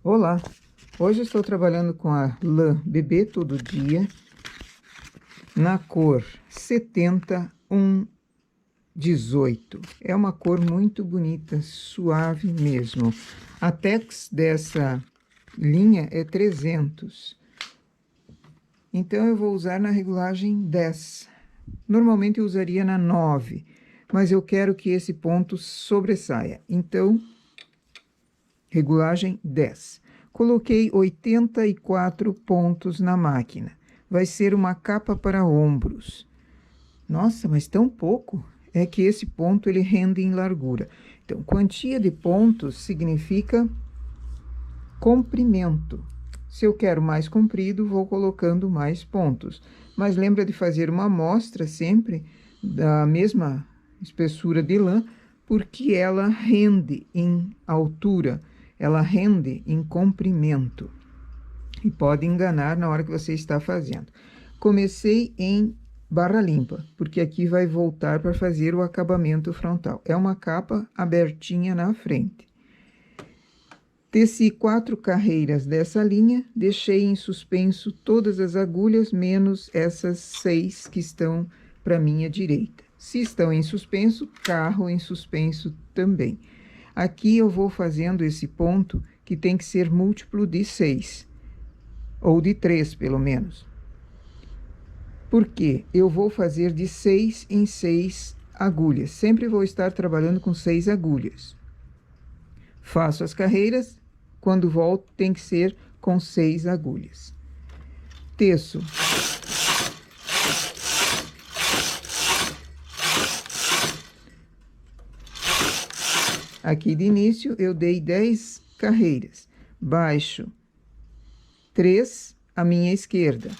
Olá! Hoje estou trabalhando com a lã bebê todo dia, na cor 70118. É uma cor muito bonita, suave mesmo. A tex dessa linha é 300. Então, eu vou usar na regulagem 10. Normalmente eu usaria na 9, mas eu quero que esse ponto sobressaia. Então, regulagem 10. Coloquei 84 pontos na máquina. Vai ser uma capa para ombros. Nossa, mas tão pouco? É que esse ponto ele rende em largura. Então, quantia de pontos significa comprimento. Se eu quero mais comprido, vou colocando mais pontos. Mas lembra de fazer uma amostra sempre da mesma espessura de lã, porque ela rende em altura, ela rende em comprimento. E pode enganar na hora que você está fazendo. Comecei em barra limpa, porque aqui vai voltar para fazer o acabamento frontal. É uma capa abertinha na frente. Teci 4 carreiras dessa linha, deixei em suspenso todas as agulhas, menos essas 6 que estão para minha direita. Se estão em suspenso, carro em suspenso também. Aqui eu vou fazendo esse ponto, que tem que ser múltiplo de 6, ou de 3, pelo menos. Porque eu vou fazer de 6 em 6 agulhas. Sempre vou estar trabalhando com 6 agulhas. Faço as carreiras. Quando volto, tem que ser com 6 agulhas. Teço. Aqui de início, eu dei 10 carreiras. Baixo 3 à minha esquerda.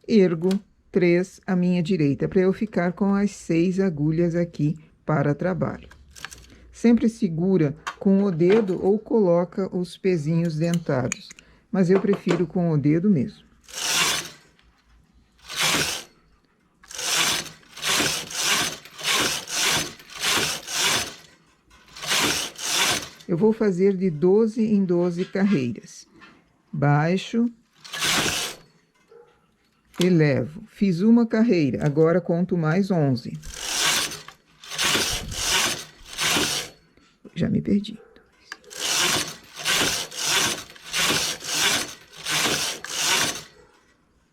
Ergo 3 à minha direita, para eu ficar com as 6 agulhas aqui para trabalho. Sempre segura com o dedo ou coloca os pezinhos dentados, mas eu prefiro com o dedo mesmo. Eu vou fazer de 12 em 12 carreiras. Baixo, elevo. Fiz uma carreira, agora conto mais 11. Já me perdi.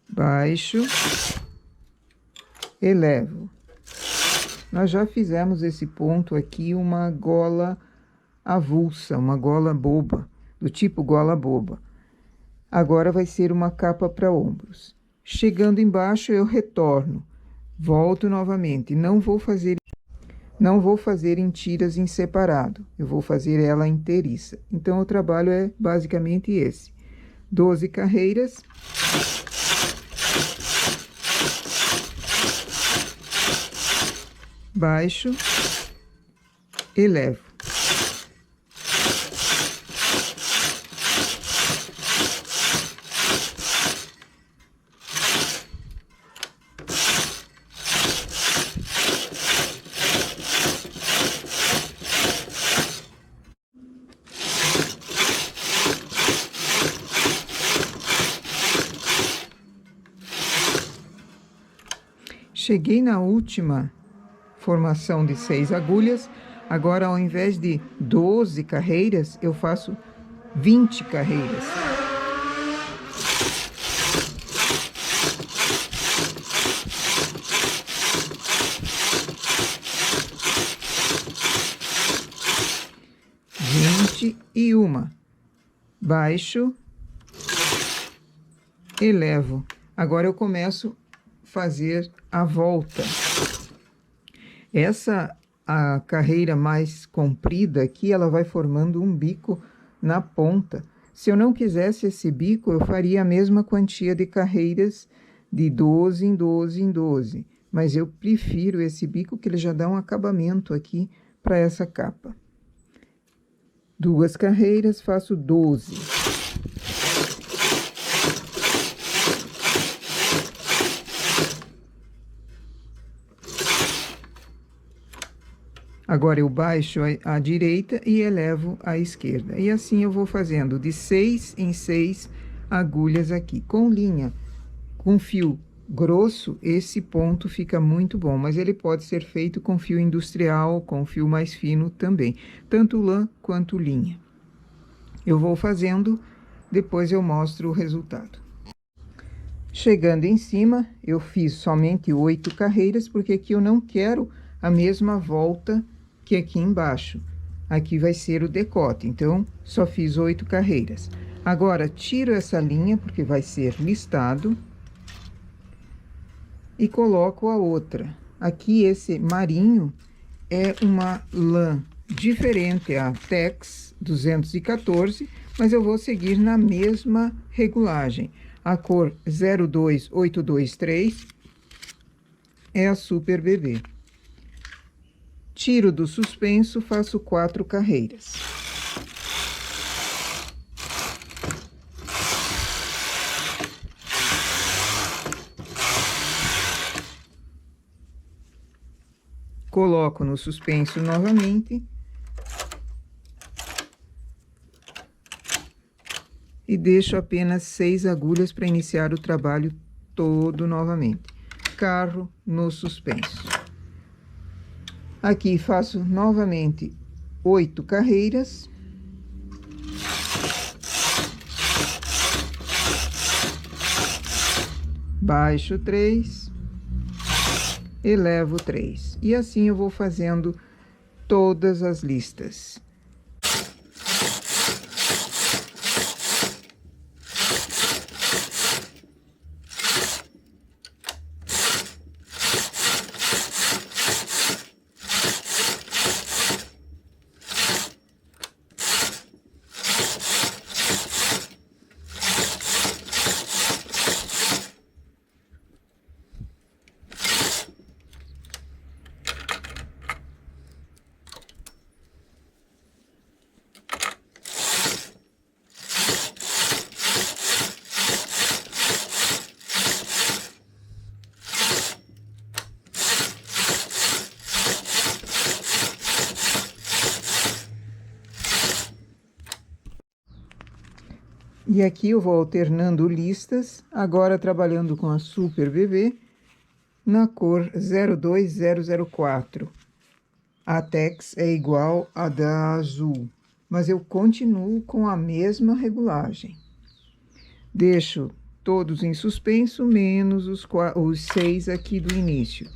Baixo, elevo. Nós já fizemos esse ponto aqui uma gola avulsa, uma gola boba, do tipo gola boba. Agora vai ser uma capa para ombros. Chegando embaixo, eu retorno. Volto novamente. Não vou fazer em tiras em separado. Eu vou fazer ela inteiriça. Então, o trabalho é basicamente esse. 12 carreiras. Baixo. Elevo. Cheguei na última formação de 6 agulhas. Agora, ao invés de 12 carreiras, eu faço 20 carreiras. E uma. Baixo, elevo. Agora eu começo a fazer a volta. A carreira mais comprida aqui, ela vai formando um bico na ponta. Se eu não quisesse esse bico, eu faria a mesma quantia de carreiras de 12 em 12 em 12. Mas eu prefiro esse bico, que ele já dá um acabamento aqui para essa capa. 2 carreiras, faço 12. Agora eu baixo a direita e elevo a esquerda. E assim eu vou fazendo de 6 em 6 agulhas aqui. Com linha, com fio grosso, esse ponto fica muito bom, mas ele pode ser feito com fio industrial, com fio mais fino também, tanto lã quanto linha. Eu vou fazendo, depois eu mostro o resultado. Chegando em cima, eu fiz somente 8 carreiras, porque aqui eu não quero a mesma volta que aqui embaixo. Aqui vai ser o decote, então, só fiz 8 carreiras. Agora, tiro essa linha, porque vai ser listado, e coloco a outra. Aqui, esse marinho é uma lã diferente, a Tex 214, mas eu vou seguir na mesma regulagem. A cor 02823 é a Super Bebê. Tiro do suspenso, faço 4 carreiras. Coloco no suspenso novamente. E deixo apenas 6 agulhas para iniciar o trabalho todo novamente. Carro no suspenso. Aqui faço novamente 8 carreiras. Baixo 3. Elevo 3. E assim eu vou fazendo todas as listas. E aqui eu vou alternando listas, agora trabalhando com a Super Bebê, na cor 02004. A Tex é igual a da azul, mas eu continuo com a mesma regulagem. Deixo todos em suspenso, menos os 6 aqui do início.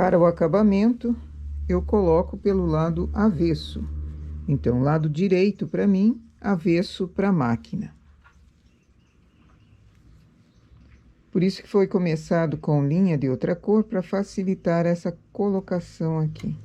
Para o acabamento, eu coloco pelo lado avesso. Então, lado direito para mim, avesso para a máquina. Por isso que foi começado com linha de outra cor, para facilitar essa colocação aqui.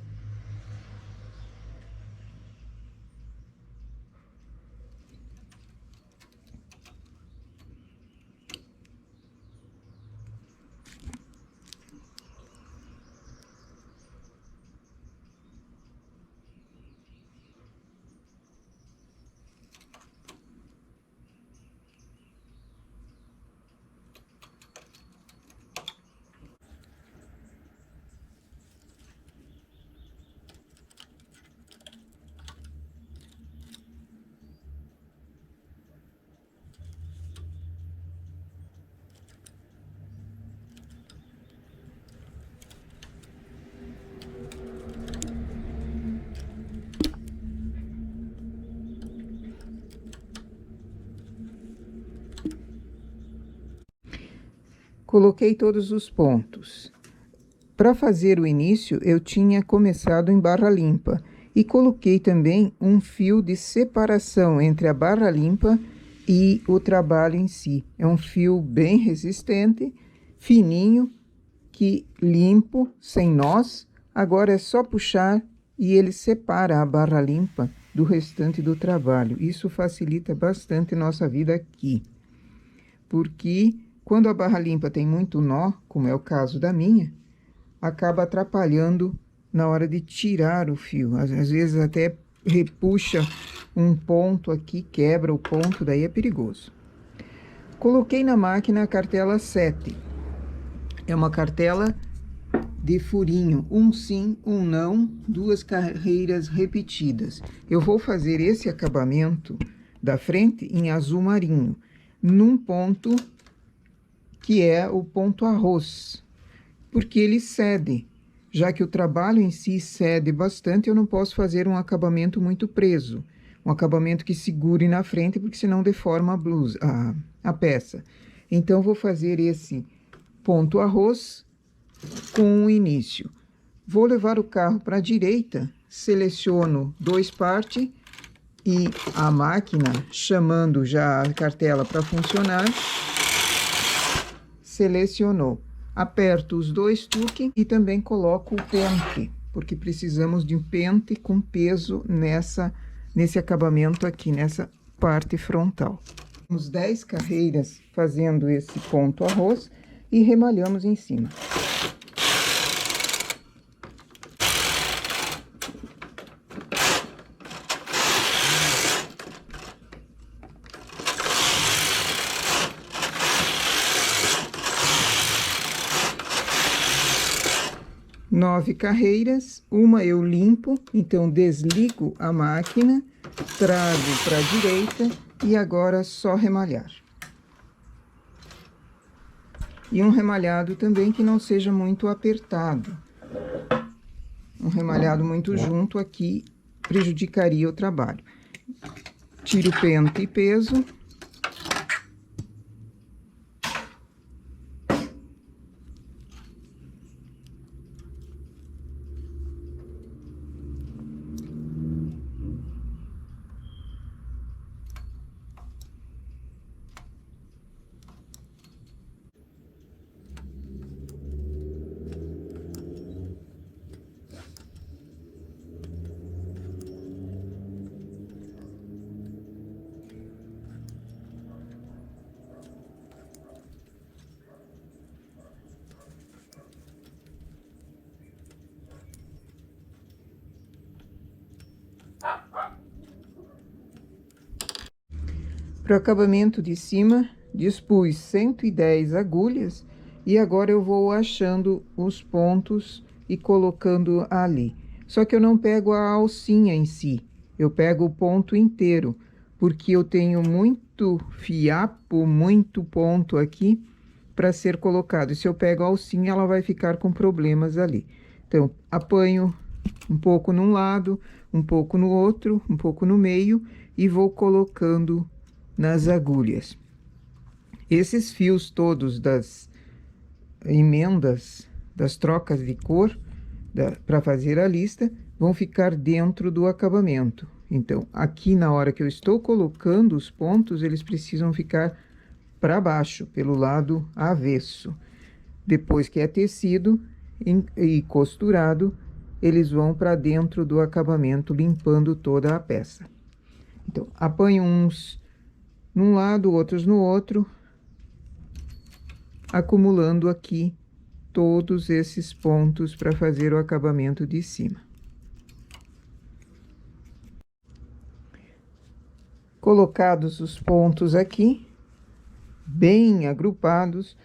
Coloquei todos os pontos. Para fazer o início, eu tinha começado em barra limpa e coloquei também um fio de separação entre a barra limpa e o trabalho em si. É um fio bem resistente, fininho, que limpo, sem nós. Agora é só puxar e ele separa a barra limpa do restante do trabalho. Isso facilita bastante nossa vida aqui, porque quando a barra limpa tem muito nó, como é o caso da minha, acaba atrapalhando na hora de tirar o fio. Às vezes até repuxa um ponto aqui, quebra o ponto, daí é perigoso. Coloquei na máquina a cartela 7. É uma cartela de furinho, um sim, um não, 2 carreiras repetidas. Eu vou fazer esse acabamento da frente em azul marinho, num ponto que é o ponto arroz, porque ele cede. Já que o trabalho em si cede bastante, eu não posso fazer um acabamento muito preso, um acabamento que segure na frente, porque senão deforma a blusa, a peça. Então, vou fazer esse ponto arroz com o início. Vou levar o carro para a direita, seleciono 2 partes e a máquina, chamando já a cartela para funcionar, selecionou. Aperto os 2 tuques e também coloco o pente, porque precisamos de um pente com peso nesse acabamento aqui, nessa parte frontal. Temos 10 carreiras fazendo esse ponto arroz e remalhamos em cima. Nove carreiras, uma eu limpo, então desligo a máquina, trago para a direita e agora só remalhar. E um remalhado também que não seja muito apertado. Um remalhado muito junto aqui prejudicaria o trabalho. Tiro pente e peso. Para o acabamento de cima, dispus 110 agulhas e agora eu vou achando os pontos e colocando ali. Só que eu não pego a alcinha em si, eu pego o ponto inteiro, porque eu tenho muito fiapo, muito ponto aqui para ser colocado. E se eu pego a alcinha, ela vai ficar com problemas ali. Então, apanho um pouco num lado, um pouco no outro, um pouco no meio e vou colocando nas agulhas. Esses fios todos das emendas, das trocas de cor, para fazer a lista vão ficar dentro do acabamento. Então, aqui na hora que eu estou colocando os pontos, eles precisam ficar para baixo, pelo lado avesso. Depois que é tecido e costurado, eles vão para dentro do acabamento, limpando toda a peça. Então, apanho uns num lado, outros no outro, acumulando aqui todos esses pontos para fazer o acabamento de cima. Colocados os pontos aqui, bem agrupados,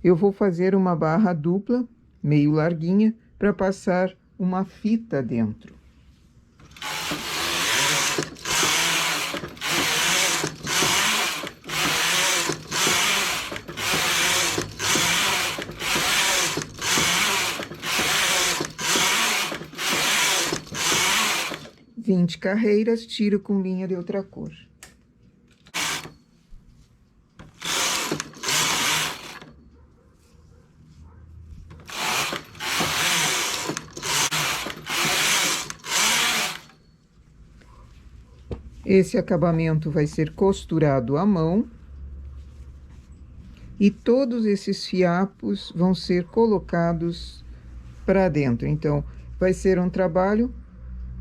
eu vou fazer uma barra dupla, meio larguinha, para passar uma fita dentro. Vinte carreiras, tiro com linha de outra cor. Esse acabamento vai ser costurado à mão. E todos esses fiapos vão ser colocados para dentro. Então, vai ser um trabalho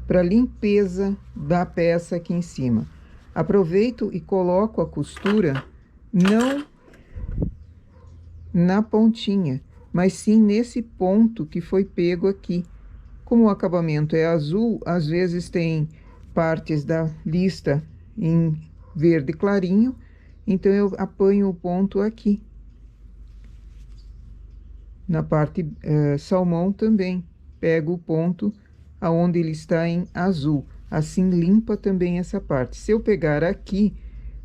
para limpeza da peça aqui em cima. Aproveito e coloco a costura não na pontinha, mas sim nesse ponto que foi pego aqui. Como o acabamento é azul, às vezes tem partes da lista em verde clarinho, então eu apanho o ponto aqui. Na parte salmão também, pego o ponto aonde ele está em azul. Assim limpa também essa parte. Se eu pegar aqui,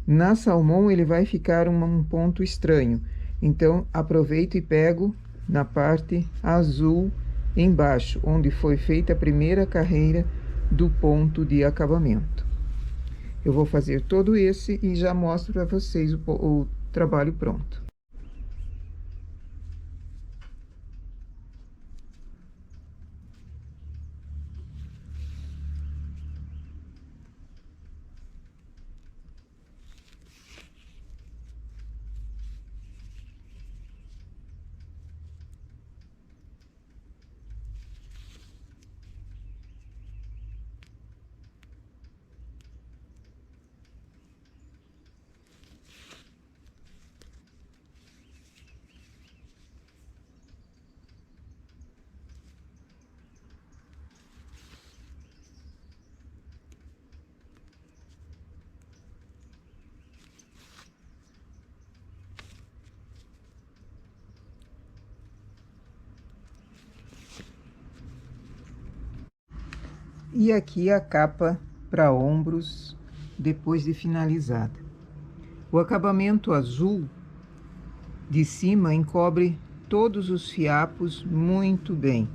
na salmão, ele vai ficar um ponto estranho. Então, aproveito e pego na parte azul embaixo, onde foi feita a primeira carreira do ponto de acabamento. Eu vou fazer todo esse e já mostro para vocês o trabalho pronto. E aqui a capa para ombros, depois de finalizada. O acabamento azul de cima encobre todos os fiapos muito bem,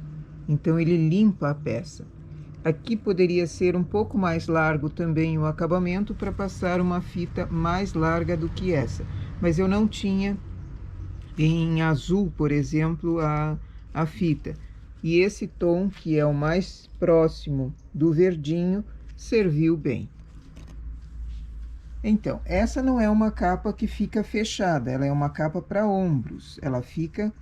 então ele limpa a peça. Aqui poderia ser um pouco mais largo também o acabamento para passar uma fita mais larga do que essa, mas eu não tinha em azul, por exemplo, a fita. E esse tom, que é o mais próximo do verdinho, serviu bem. Então, essa não é uma capa que fica fechada, ela é uma capa para ombros. Ela fica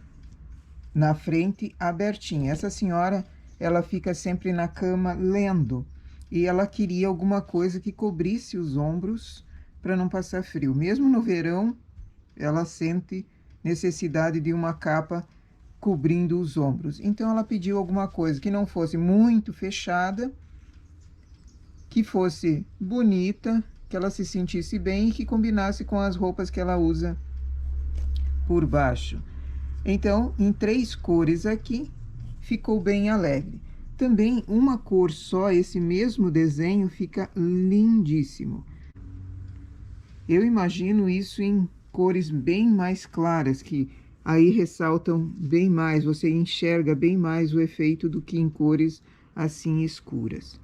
na frente abertinha. Essa senhora, ela fica sempre na cama lendo. E ela queria alguma coisa que cobrisse os ombros para não passar frio. Mesmo no verão, ela sente necessidade de uma capa cobrindo os ombros. Então, ela pediu alguma coisa que não fosse muito fechada, que fosse bonita, que ela se sentisse bem e que combinasse com as roupas que ela usa por baixo. Então, em 3 cores aqui, ficou bem alegre. Também uma cor só, esse mesmo desenho fica lindíssimo. Eu imagino isso em cores bem mais claras, que aí ressaltam bem mais, você enxerga bem mais o efeito do que em cores assim escuras.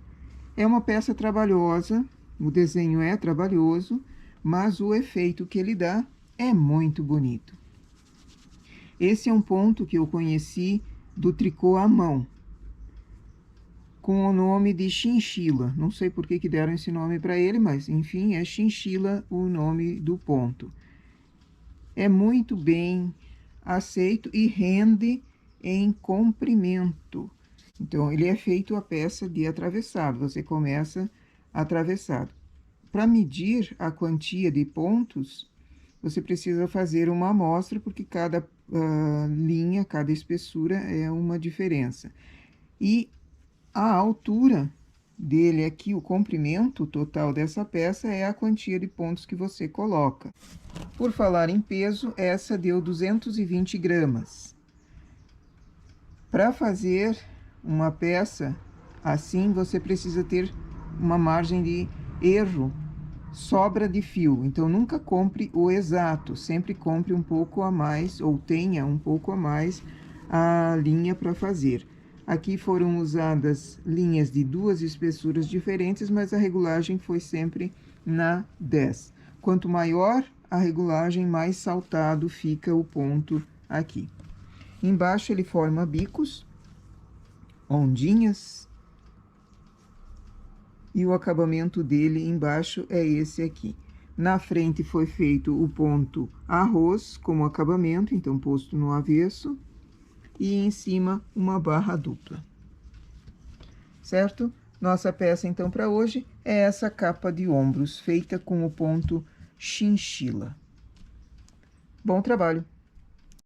É uma peça trabalhosa, o desenho é trabalhoso, mas o efeito que ele dá é muito bonito. Esse é um ponto que eu conheci do tricô à mão. com o nome de chinchila. Não sei por que deram esse nome para ele, mas, enfim, é chinchila o nome do ponto. É muito bem aceito e rende em comprimento. Então, ele é feito a peça de atravessado. Você começa atravessado. Para medir a quantia de pontos, você precisa fazer uma amostra, porque cada linha, cada espessura é uma diferença. E a altura dele aqui, o comprimento total dessa peça, é a quantia de pontos que você coloca. Por falar em peso, essa deu 220 gramas. Para fazer uma peça assim, você precisa ter uma margem de erro, sobra de fio. Então, nunca compre o exato, sempre compre um pouco a mais, ou tenha um pouco a mais a linha para fazer. Aqui foram usadas linhas de duas espessuras diferentes, mas a regulagem foi sempre na 10. Quanto maior a regulagem, mais saltado fica o ponto aqui. Embaixo ele forma bicos, ondinhas, e o acabamento dele embaixo é esse aqui. Na frente foi feito o ponto arroz como acabamento, então posto no avesso, e em cima uma barra dupla. Certo? Nossa peça, então, para hoje é essa capa de ombros, feita com o ponto chinchila. Bom trabalho!